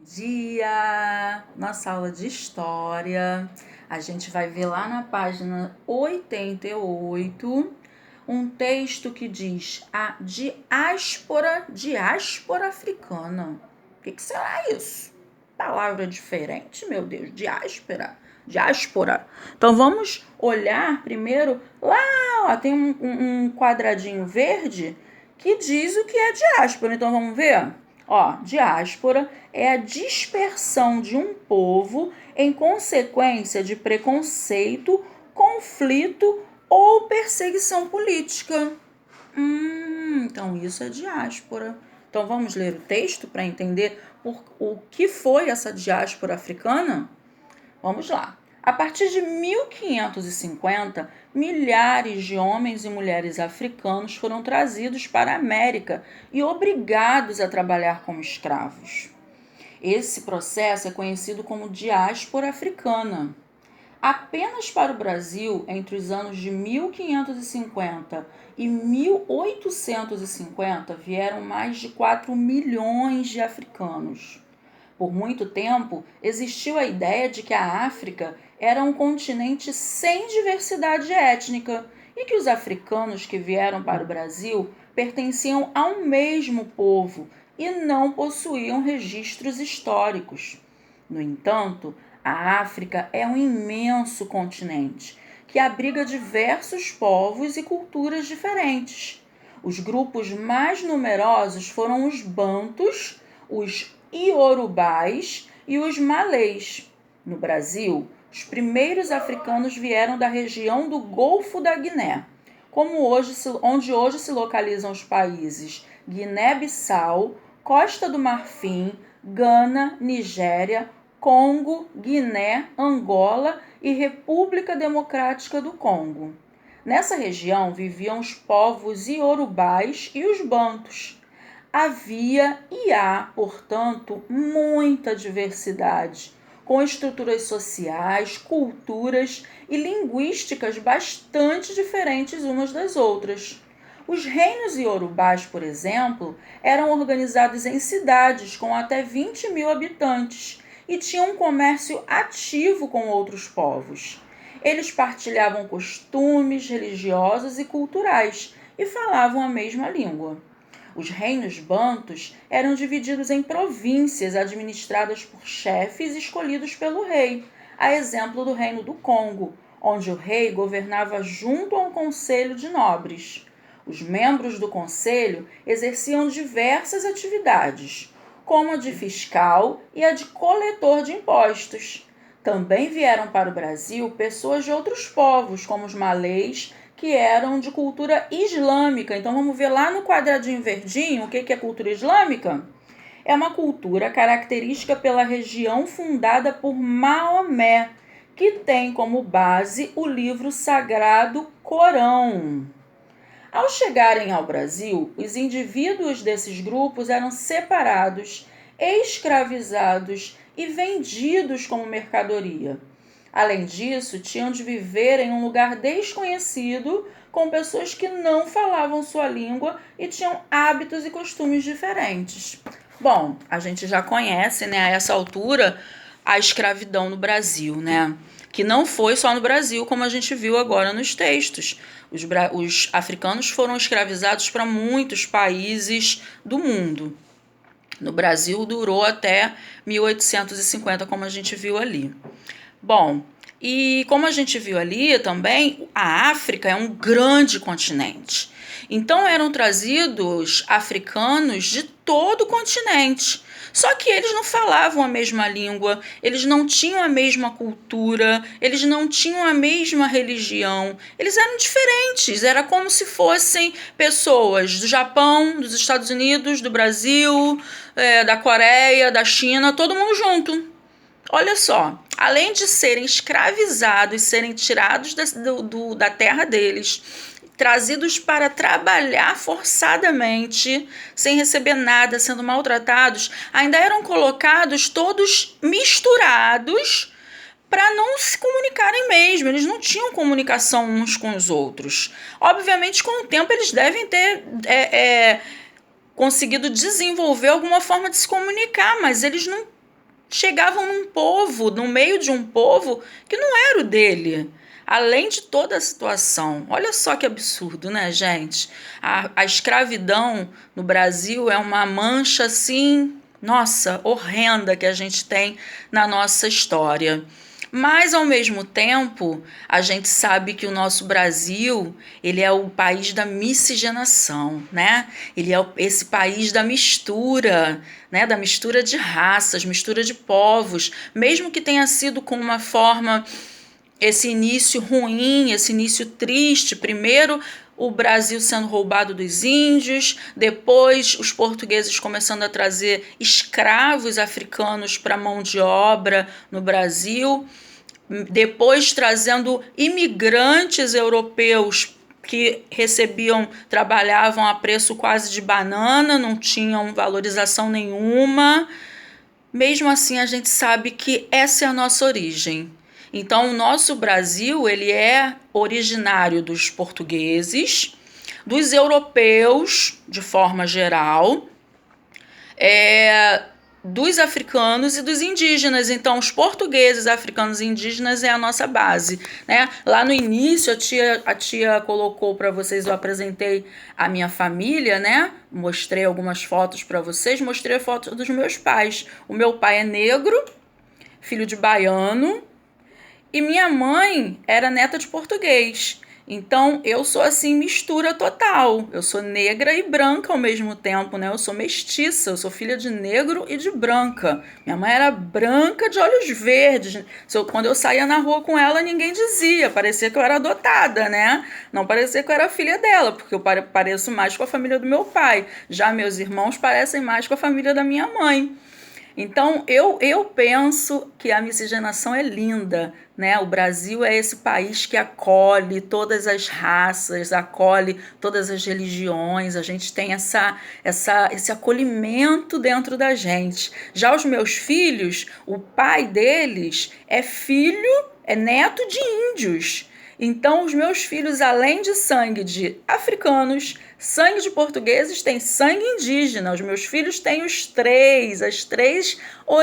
Dia! Nossa aula de história. A gente vai ver lá na página 88 um texto que diz a diáspora africana. O que será isso? Palavra diferente, meu Deus, diáspora. Então vamos olhar primeiro lá, ó, tem um quadradinho verde que diz o que é diáspora. Então vamos ver? Ó, diáspora é a dispersão de um povo em consequência de preconceito, conflito ou perseguição política. Então isso é diáspora. Então vamos ler o texto para entender o que foi essa diáspora africana? Vamos lá. A partir de 1550, milhares de homens e mulheres africanos foram trazidos para a América e obrigados a trabalhar como escravos. Esse processo é conhecido como diáspora africana. Apenas para o Brasil, entre os anos de 1550 e 1850, vieram mais de 4 milhões de africanos. Por muito tempo, existiu a ideia de que a África era um continente sem diversidade étnica e que os africanos que vieram para o Brasil pertenciam ao mesmo povo e não possuíam registros históricos. No entanto, a África é um imenso continente que abriga diversos povos e culturas diferentes. Os grupos mais numerosos foram os bantus, os iorubás e os malês. No Brasil, os primeiros africanos vieram da região do Golfo da Guiné, onde hoje se localizam os países Guiné-Bissau, Costa do Marfim, Gana, Nigéria, Congo, Guiné, Angola e República Democrática do Congo. Nessa região viviam os povos iorubás e os bantus. Havia e há, portanto, muita diversidade, com estruturas sociais, culturas e linguísticas bastante diferentes umas das outras. Os reinos iorubás, por exemplo, eram organizados em cidades com até 20 mil habitantes e tinham um comércio ativo com outros povos. Eles partilhavam costumes religiosos e culturais e falavam a mesma língua. Os reinos bantus eram divididos em províncias administradas por chefes escolhidos pelo rei, a exemplo do reino do Congo, onde o rei governava junto a um conselho de nobres. Os membros do conselho exerciam diversas atividades, como a de fiscal e a de coletor de impostos. Também vieram para o Brasil pessoas de outros povos, como os malês, que eram de cultura islâmica. Então vamos ver lá no quadradinho verdinho o que é cultura islâmica? É uma cultura característica pela região fundada por Maomé, que tem como base o livro sagrado Corão. Ao chegarem ao Brasil, os indivíduos desses grupos eram separados, escravizados e vendidos como mercadoria. Além disso, tinham de viver em um lugar desconhecido, com pessoas que não falavam sua língua e tinham hábitos e costumes diferentes. Bom, a gente já conhece, né, a essa altura, a escravidão no Brasil, né? Que não foi só no Brasil, como a gente viu agora nos textos. Os africanos foram escravizados para muitos países do mundo. No Brasil durou até 1850, como a gente viu ali. Bom, e como a gente viu ali também, a África é um grande continente. Então eram trazidos africanos de todo o continente. Só que eles não falavam a mesma língua, eles não tinham a mesma cultura, eles não tinham a mesma religião. Eles eram diferentes, era como se fossem pessoas do Japão, dos Estados Unidos, do Brasil, da Coreia, da China, todo mundo junto. Olha só, além de serem escravizados, serem tirados da terra deles, trazidos para trabalhar forçadamente, sem receber nada, sendo maltratados, ainda eram colocados todos misturados para não se comunicarem mesmo. Eles não tinham comunicação uns com os outros. Obviamente, com o tempo, eles devem ter conseguido desenvolver alguma forma de se comunicar, mas eles não chegavam num povo, no meio de um povo que não era o dele. Além de toda a situação. Olha só que absurdo, né, gente? A escravidão no Brasil é uma mancha, assim, nossa, horrenda que a gente tem na nossa história. Mas, ao mesmo tempo, a gente sabe que o nosso Brasil, ele é o país da miscigenação, né? Ele é esse país da mistura, né? Da mistura de raças, mistura de povos, mesmo que tenha sido com uma forma, esse início ruim, esse início triste. Primeiro o Brasil sendo roubado dos índios, depois os portugueses começando a trazer escravos africanos para mão de obra no Brasil, depois trazendo imigrantes europeus que trabalhavam a preço quase de banana, não tinham valorização nenhuma. Mesmo assim, a gente sabe que essa é a nossa origem. Então, o nosso Brasil, ele é originário dos portugueses, dos europeus, de forma geral, dos africanos e dos indígenas. Então, os portugueses, africanos e indígenas é a nossa base, né? Lá no início, a tia colocou para vocês, eu apresentei a minha família, né? Mostrei algumas fotos para vocês, mostrei a foto dos meus pais. O meu pai é negro, filho de baiano, e minha mãe era neta de português. Então, eu sou assim, mistura total. Eu sou negra e branca ao mesmo tempo, né? Eu sou mestiça, eu sou filha de negro e de branca. Minha mãe era branca de olhos verdes. Quando eu saía na rua com ela, ninguém dizia. Parecia que eu era adotada, né? Não parecia que eu era filha dela, porque eu pareço mais com a família do meu pai. Já meus irmãos parecem mais com a família da minha mãe. Então, eu penso que a miscigenação é linda, né? O Brasil é esse país que acolhe todas as raças, acolhe todas as religiões, a gente tem esse acolhimento dentro da gente. Já os meus filhos, o pai deles é neto de índios. Então, os meus filhos, além de sangue de africanos, sangue de portugueses, têm sangue indígena. Os meus filhos têm as três